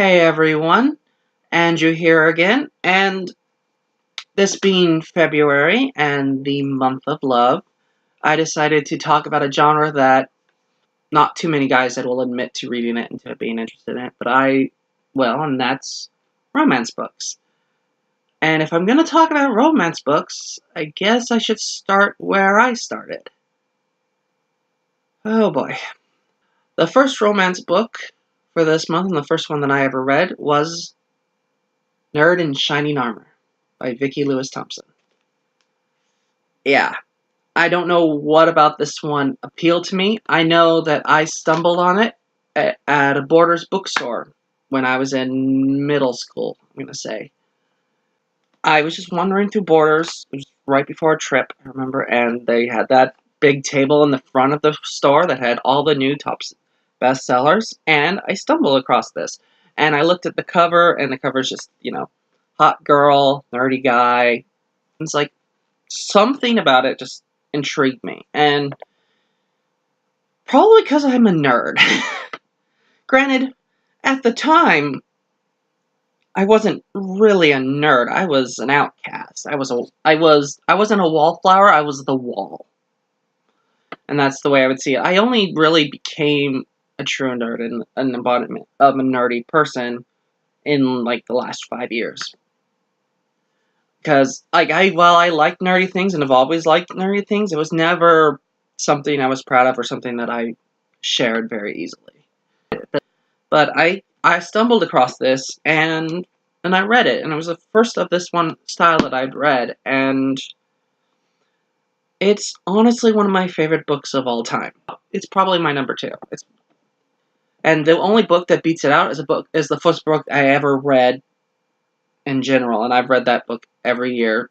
Hey everyone, Andrew here again, and this being February and the month of love, I decided to talk about a genre that not too many guys that will admit to reading it and to being interested in it, but I will, and that's romance books. And if I'm going to talk about romance books, I guess I should start where I started. Oh boy. The first romance book for this month, and the first one that I ever read, was Nerd in Shining Armor by Vikki Lewis Thompson. Yeah, I don't know what about this one appealed to me. I know that I stumbled on it at a Borders bookstore when I was in middle school, I'm going to say. I was just wandering through Borders. It was right before a trip, I remember, and they had that big table in the front of the store that had all the new top bestsellers, and I stumbled across this. And I looked at the cover, and the cover's just, hot girl, nerdy guy. It's like, something about it just intrigued me. And probably because I'm a nerd. Granted, at the time, I wasn't really a nerd. I was an outcast. I wasn't a wallflower, I was the wall. And that's the way I would see it. I only really became a true nerd and an embodiment of a nerdy person in like the last 5 years. Because while I like nerdy things and have always liked nerdy things, it was never something I was proud of or something that I shared very easily. But I stumbled across this and I read it, and it was the first of this one style that I'd read, and it's honestly one of my favorite books of all time. It's probably my number 2. And the only book that beats it out is the first book I ever read in general, and I've read that book every year,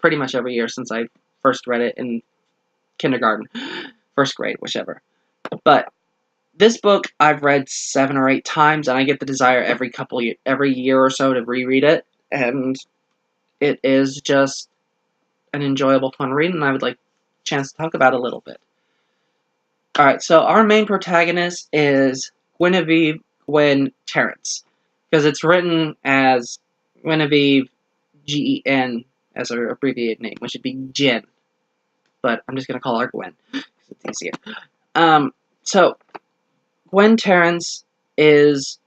pretty much every year since I first read it in kindergarten, first grade, whichever. But this book I've read 7 or 8 times, and I get the desire every year or so to reread it, and it is just an enjoyable, fun read, and I would like a chance to talk about it a little bit. Alright, so our main protagonist is Gwen Terrence, because it's written as Guinevere, Gen, as her abbreviated name, which would be Jen. But I'm just going to call her Gwen, because it's easier. So, Gwen Terrence is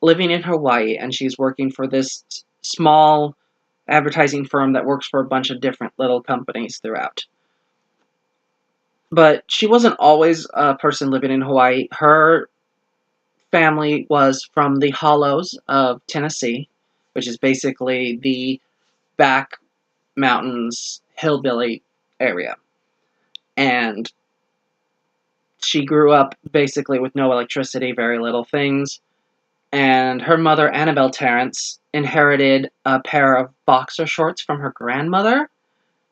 living in Hawaii, and she's working for this small advertising firm that works for a bunch of different little companies throughout. But she wasn't always a person living in Hawaii. Her family was from the hollows of Tennessee, which is basically the back mountains hillbilly area. And she grew up basically with no electricity, very little things. And her mother, Annabelle Terrence, inherited a pair of boxer shorts from her grandmother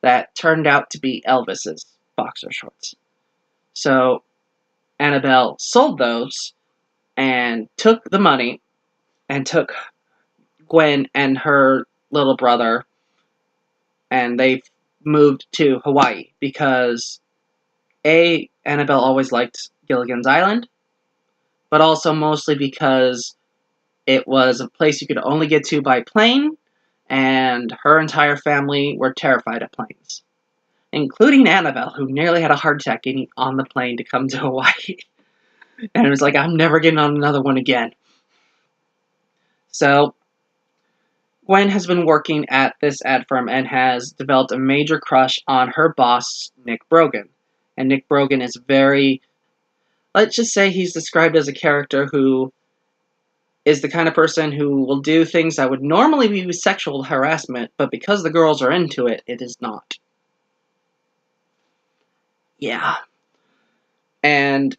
that turned out to be Elvis's boxer shorts. So Annabelle sold those and took the money and took Gwen and her little brother, and they moved to Hawaii because Annabelle always liked Gilligan's Island, but also mostly because it was a place you could only get to by plane, and her entire family were terrified of planes, including Annabelle, who nearly had a heart attack getting on the plane to come to Hawaii. And it was like, I'm never getting on another one again. So, Gwen has been working at this ad firm and has developed a major crush on her boss, Nick Brogan. And Nick Brogan is let's just say he's described as a character who is the kind of person who will do things that would normally be sexual harassment, but because the girls are into it, it is not. Yeah. And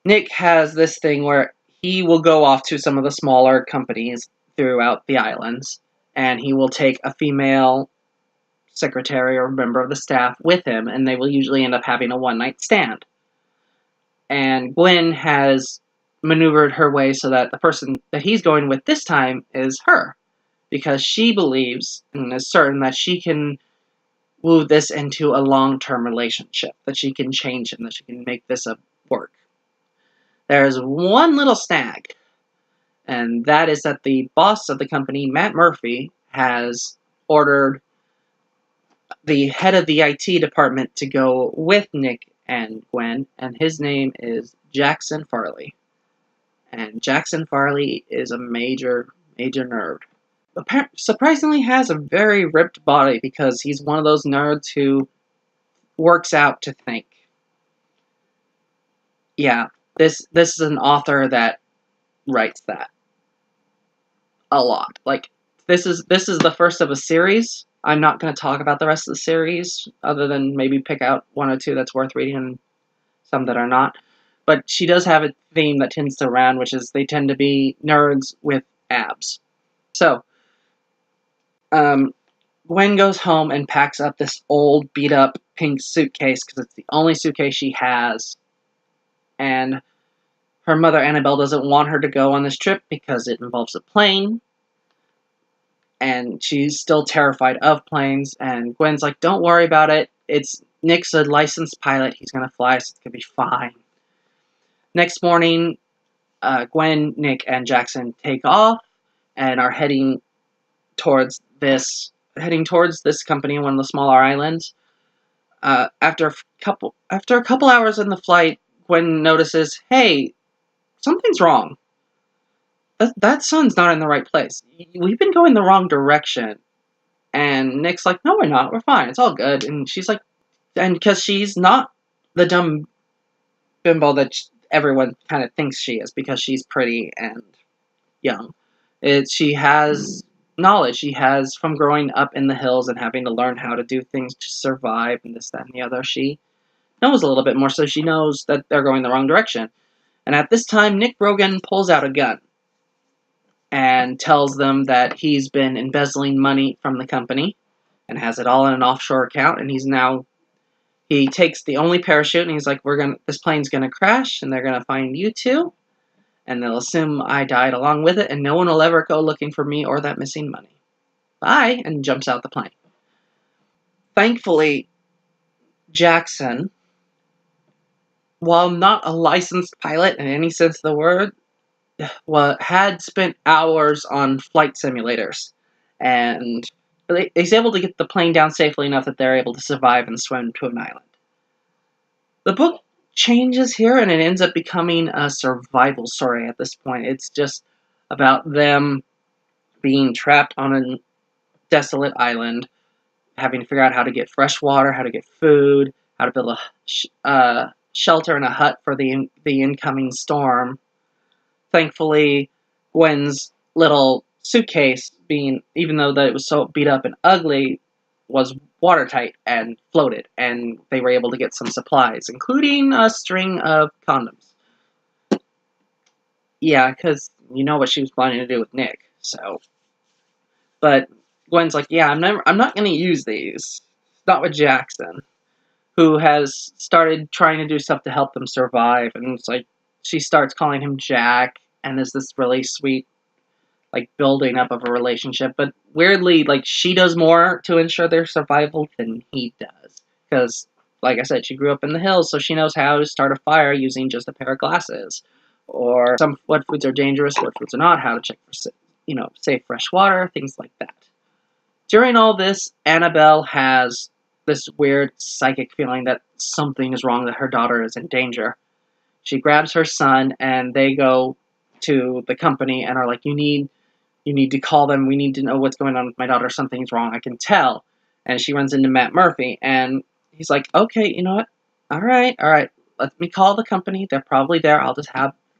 Nick has this thing where he will go off to some of the smaller companies throughout the islands, and he will take a female secretary or member of the staff with him, and they will usually end up having a one-night stand. And Gwen has maneuvered her way so that the person that he's going with this time is her, because she believes and is certain that she can woo this into a long-term relationship, that she can change him, that she can make this a work. There's one little snag, And that is that the boss of the company, Matt Murphy, has ordered the head of the IT department to go with Nick and Gwen, and his name is Jackson Farley. And Jackson Farley is a major nerd. Surprisingly has a very ripped body because he's one of those nerds who works out to think. Yeah, this is an author that writes that a lot. Like, this is the first of a series. I'm not going to talk about the rest of the series, other than maybe pick out one or two that's worth reading and some that are not. But she does have a theme that tends to run, which is they tend to be nerds with abs. So, Gwen goes home and packs up this old, beat-up pink suitcase because it's the only suitcase she has. And her mother, Annabelle, doesn't want her to go on this trip because it involves a plane. And she's still terrified of planes. And Gwen's like, don't worry about it. Nick's a licensed pilot. He's going to fly, so it's going to be fine. Next morning, Gwen, Nick, and Jackson take off and are heading towards this company on one of the smaller islands. After a couple hours in the flight, Gwen notices, hey, something's wrong. That sun's not in the right place. We've been going the wrong direction. And Nick's like, no, we're not. We're fine. It's all good. And she's like, and because she's not the dumb bimbo that everyone kind of thinks she is, because she's pretty and young. She has knowledge. She has, from growing up in the hills and having to learn how to do things to survive and this, that, and the other, she knows a little bit more, so she knows that they're going the wrong direction. And at this time, Nick Brogan pulls out a gun and tells them that he's been embezzling money from the company and has it all in an offshore account, and he takes the only parachute and he's like, this plane's gonna crash and they're gonna find you two, and they'll assume I died along with it, and no one will ever go looking for me or that missing money. Bye, and jumps out the plane. Thankfully, Jackson, while not a licensed pilot in any sense of the word, had spent hours on flight simulators, and he's able to get the plane down safely enough that they're able to survive and swim to an island. The book changes here, and it ends up becoming a survival story at this point. It's just about them being trapped on a desolate island, having to figure out how to get fresh water, how to get food, how to build a shelter and a hut for the incoming storm. Thankfully, Gwen's little suitcase, even though that it was so beat up and ugly, was watertight and floated, and they were able to get some supplies, including a string of condoms. Yeah, because you know what she was planning to do with Nick, so. But Gwen's like, yeah, I'm not going to use these. Not with Jackson, who has started trying to do stuff to help them survive, and it's like, she starts calling him Jack, and there's this really sweet, like, building up of a relationship, but weirdly, like, she does more to ensure their survival than he does, because, like I said, she grew up in the hills, so she knows how to start a fire using just a pair of glasses, or what foods are dangerous, what foods are not, how to check for, safe fresh water, things like that. During all this, Annabelle has this weird psychic feeling that something is wrong, that her daughter is in danger. She grabs her son, and they go to the company and are like, you need to call them, we need to know what's going on with my daughter, something's wrong, I can tell. And she runs into Matt Murphy, and he's like, okay, you know what, alright, let me call the company, they're probably there, I'll just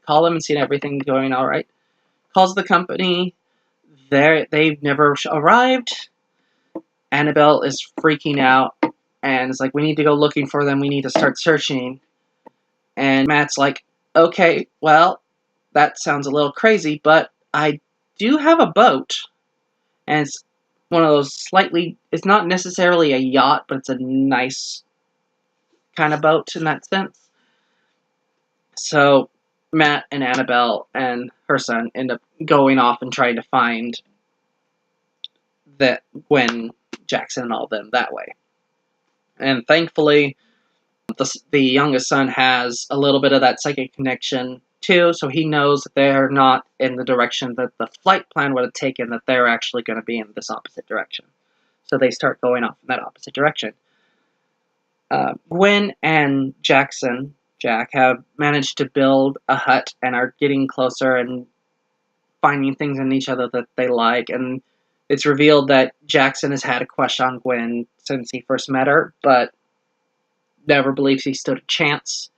call them and see everything's going alright. Calls the company, they've never arrived. Annabelle is freaking out, and it's like, we need to go looking for them, we need to start searching. And Matt's like, okay, well, that sounds a little crazy, but I do have a boat, and it's one of those it's not necessarily a yacht, but it's a nice kind of boat in that sense. So Matt and Annabelle and her son end up going off and trying to find that Gwen, Jackson, and all of them that way. And thankfully, the youngest son has a little bit of that psychic connection too, so he knows that they're not in the direction that the flight plan would have taken, that they're actually going to be in this opposite direction. So they start going off in that opposite direction. Gwen and Jack have managed to build a hut and are getting closer and finding things in each other that they like, and it's revealed that Jackson has had a crush on Gwen since he first met her, but never believes he stood a chance.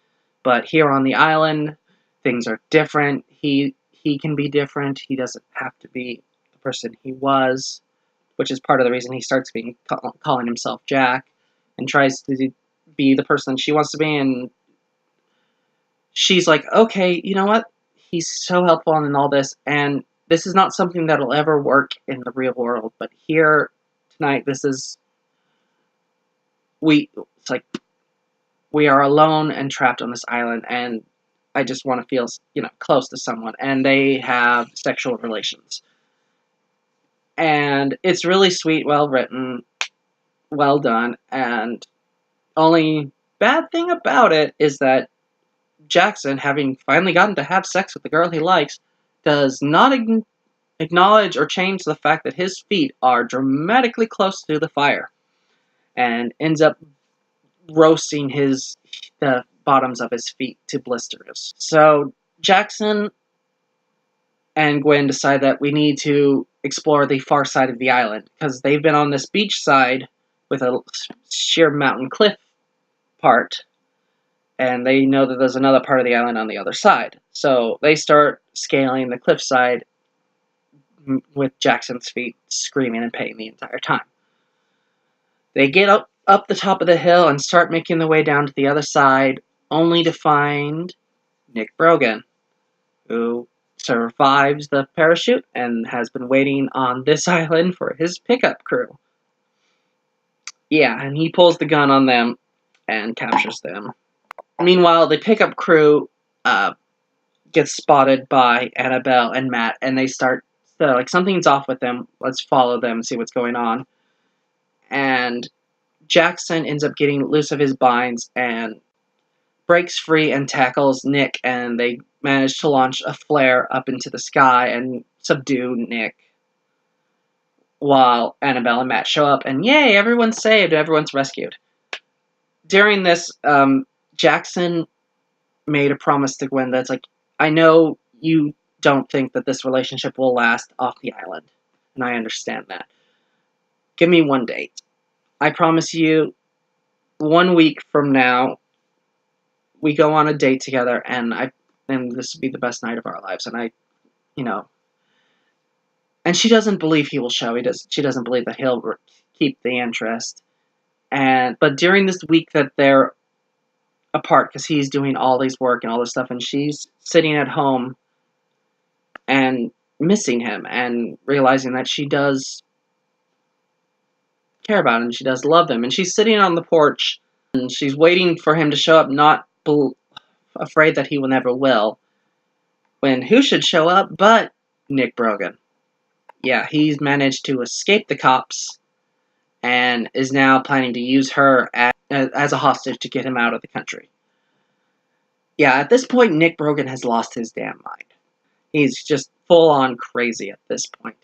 But here on the island, things are different. He can be different. He doesn't have to be the person he was, which is part of the reason he starts calling himself Jack and tries to be the person she wants to be. And she's like, okay, you know what? He's so helpful in all this, and this is not something that'll ever work in the real world. But here tonight, it's like we are alone and trapped on this island, and I just want to feel, close to someone. And they have sexual relations. And it's really sweet, well written, well done, and only bad thing about it is that Jackson, having finally gotten to have sex with the girl he likes, does not acknowledge or change the fact that his feet are dramatically close to the fire, and ends up roasting the bottoms of his feet to blisters. So Jackson and Gwen decide that we need to explore the far side of the island, because they've been on this beach side with a sheer mountain cliff part, and they know that there's another part of the island on the other side. So they start scaling the cliffside with Jackson's feet screaming in pain the entire time. They get up the top of the hill and start making their way down to the other side, only to find Nick Brogan, who survives the parachute and has been waiting on this island for his pickup crew. Yeah, and he pulls the gun on them and captures them. Meanwhile, the pickup crew gets spotted by Annabelle and Matt, and they start, something's off with them. Let's follow them, see what's going on. And Jackson ends up getting loose of his binds and breaks free and tackles Nick, and they manage to launch a flare up into the sky and subdue Nick, while Annabelle and Matt show up, and yay, everyone's saved, everyone's rescued. During this, Jackson made a promise to Gwen that's like, I know you don't think that this relationship will last off the island, and I understand that. Give me one date. I promise you, 1 week from now, we go on a date together, and this will be the best night of our lives. And and she doesn't believe he will show. She doesn't believe that he'll keep the interest. But during this week that they're apart, because he's doing all this work and all this stuff, and she's sitting at home and missing him and realizing that she does care about him, she does love him, and she's sitting on the porch and she's waiting for him to show up, not afraid that he will never will, when who should show up but Nick Brogan. Yeah, he's managed to escape the cops and is now planning to use her as a hostage to get him out of the country. Yeah, at this point, Nick Brogan has lost his damn mind. He's just full-on crazy at this point.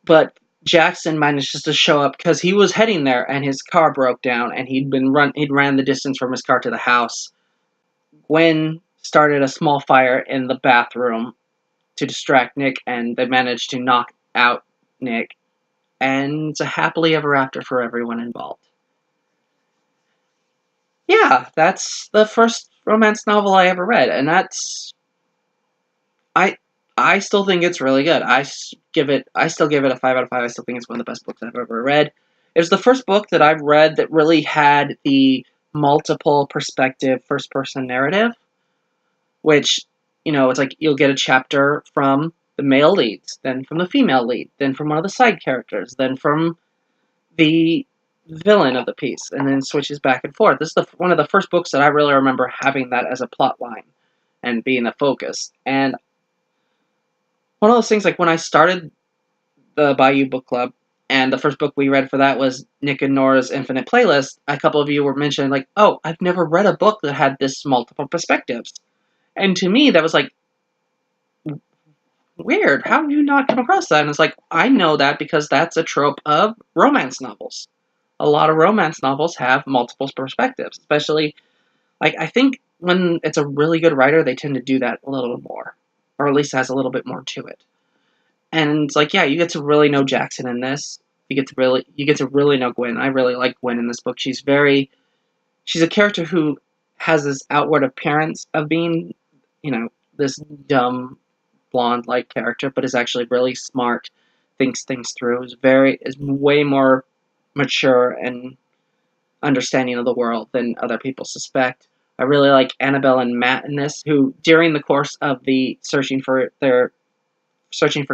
But Jackson manages to show up because he was heading there and his car broke down, and he'd ran the distance from his car to the house. Gwen started a small fire in the bathroom to distract Nick, and they managed to knock out Nick, and it's a happily ever after for everyone involved. Yeah, that's the first romance novel I ever read, and I still think it's really good. I still give it a 5 out of 5. I still think it's one of the best books I've ever read. It was the first book that I've read that really had the multiple perspective first-person narrative, which, it's like you'll get a chapter from the male leads, then from the female lead, then from one of the side characters, then from the villain of the piece, and then switches back and forth. This is one of the first books that I really remember having that as a plot line and being the focus. And one of those things, like when I started the Bayou Book Club, and the first book we read for that was Nick and Nora's Infinite Playlist, a couple of you were mentioning, like, oh, I've never read a book that had this multiple perspectives. And to me, that was like, weird. How have you not come across that? And it's like, I know that because that's a trope of romance novels. A lot of romance novels have multiple perspectives, especially, like, I think when it's a really good writer, they tend to do that a little more, or at least has a little bit more to it. And it's like, yeah, you get to really know Jackson in this. You get to really know Gwen. I really like Gwen in this book. She's a character who has this outward appearance of being, this dumb blonde-like character, but is actually really smart, thinks things through, is way more mature and understanding of the world than other people suspect. I really like Annabelle and Matt in this, who during the course of the searching for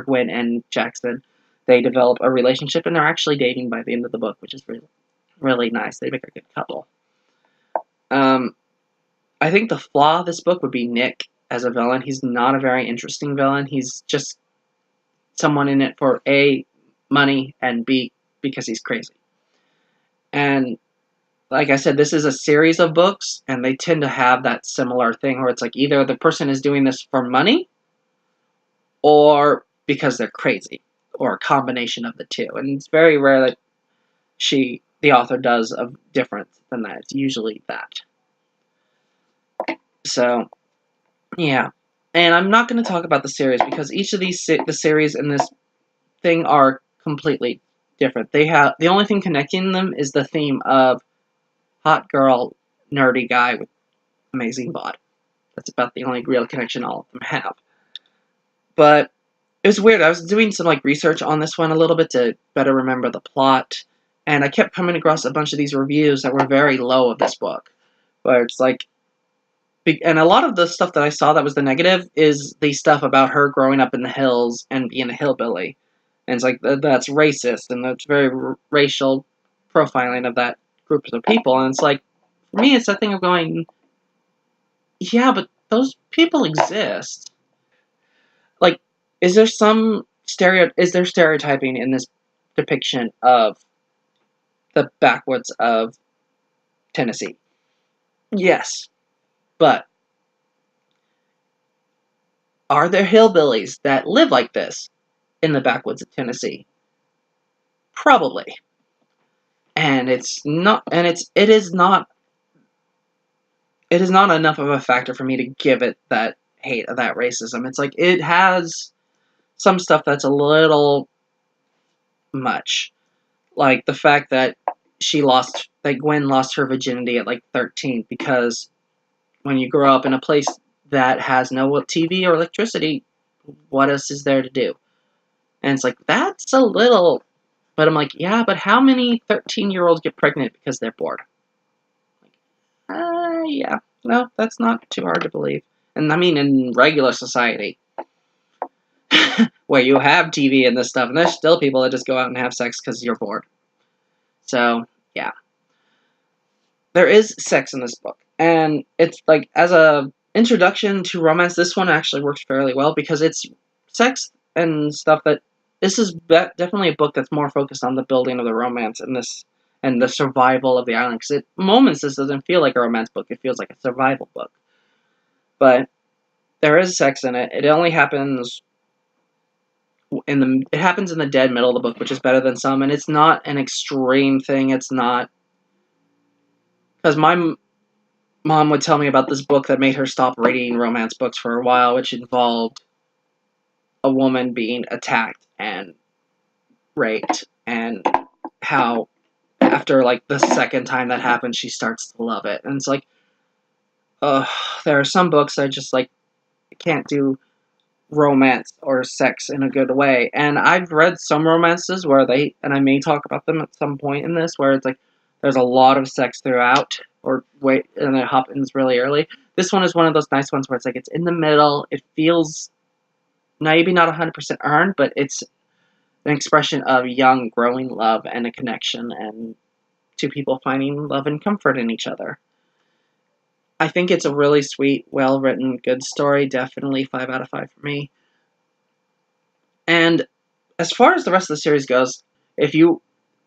Gwen and Jackson, they develop a relationship and they're actually dating by the end of the book, which is really, really nice. They make a good couple. I think the flaw of this book would be Nick as a villain. He's not a very interesting villain. He's just someone in it for A, money, and B, because he's crazy. And like I said, this is a series of books, and they tend to have that similar thing where it's like either the person is doing this for money or because they're crazy, or a combination of the two. And it's very rare that the author does of different than that. It's usually that. So, yeah. And I'm not going to talk about the series because each of the series in this thing are completely different. The only thing connecting them is the theme of hot girl, nerdy guy with amazing bod. That's about the only real connection all of them have. But it was weird. I was doing some research on this one a little bit to better remember the plot, and I kept coming across a bunch of these reviews that were very low of this book, where it's like, and a lot of the stuff that I saw that was the negative is the stuff about her growing up in the hills and being a hillbilly, and it's like that's racist and that's very racial profiling of that group of people, and it's like, for me, it's that thing of going, yeah, but those people exist. Like, is there stereotyping in this depiction of the backwoods of Tennessee? Yes. But are there hillbillies that live like this in the backwoods of Tennessee? Probably. And it is not enough of a factor for me to give it that hate of that racism. It's like, it has some stuff that's a little much. Like the fact that Gwen lost her virginity at 13, because when you grow up in a place that has no TV or electricity, what else is there to do? And it's like, that's a little, but I'm like, yeah, but how many 13-year-olds get pregnant because they're bored? Yeah, no, that's not too hard to believe. And I mean, in regular society, where you have TV and this stuff, and there's still people that just go out and have sex because you're bored. So, yeah. There is sex in this book, and it's like, as a introduction to romance, this one actually works fairly well, because it's sex and stuff that, this is definitely a book that's more focused on the building of the romance and the survival of the island, because at moments this doesn't feel like a romance book, it feels like a survival book. But there is sex in it. It only happens it happens in the dead middle of the book, which is better than some, and it's not an extreme thing. It's not, because my mom would tell me about this book that made her stop reading romance books for a while, which involved a woman being attacked and raped, and how after the second time that happened, she starts to love it. And it's like, there are some books that just can't do romance or sex in a good way. And I've read some romances where and I may talk about them at some point in this, where it's like there's a lot of sex throughout, and it happens really early. This one is one of those nice ones where it's it's in the middle. It feels maybe not 100% earned, but it's an expression of young, growing love and a connection, and two people finding love and comfort in each other. I think it's a really sweet, well-written, good story. Definitely 5 out of 5 for me. And as far as the rest of the series goes, if you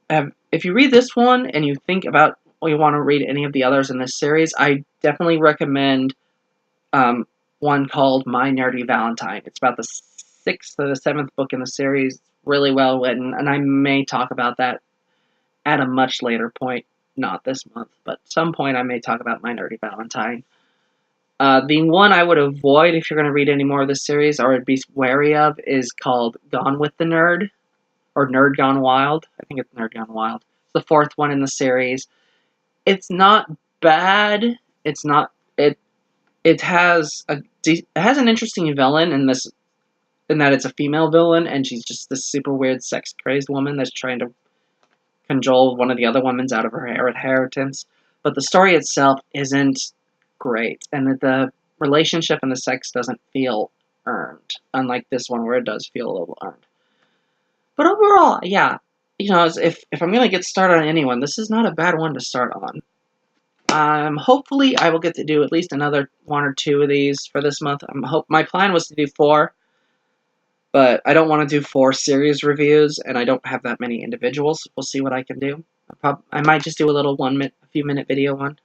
read this one and you think about, you want to read any of the others in this series, I definitely recommend one called My Nerdy Valentine. It's about the 6th or the 7th book in the series. Really well written, and I may talk about that at a much later point. Not this month, but some point I may talk about My Nerdy Valentine. The one I would avoid if you're going to read any more of this series, or be wary of, is called Gone with the Nerd, or Nerd Gone Wild. I think it's Nerd Gone Wild. It's the 4th one in the series. It's not bad. It's not it. It has an interesting villain in that it's a female villain, and she's just this super weird sex crazed woman that's trying to cajole one of the other women's out of her inheritance. But the story itself isn't great, and that the relationship and the sex doesn't feel earned, unlike this one where it does feel a little earned. But overall, yeah, if I'm gonna get started on anyone, this is not a bad one to start on. Hopefully I will get to do at least another 1 or 2 of these for this month. My plan was to do 4, but I don't want to do 4 series reviews, and I don't have that many individuals. We'll see what I can do. I might just do a little a few minute video one.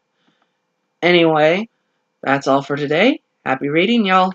Anyway, that's all for today. Happy reading, y'all.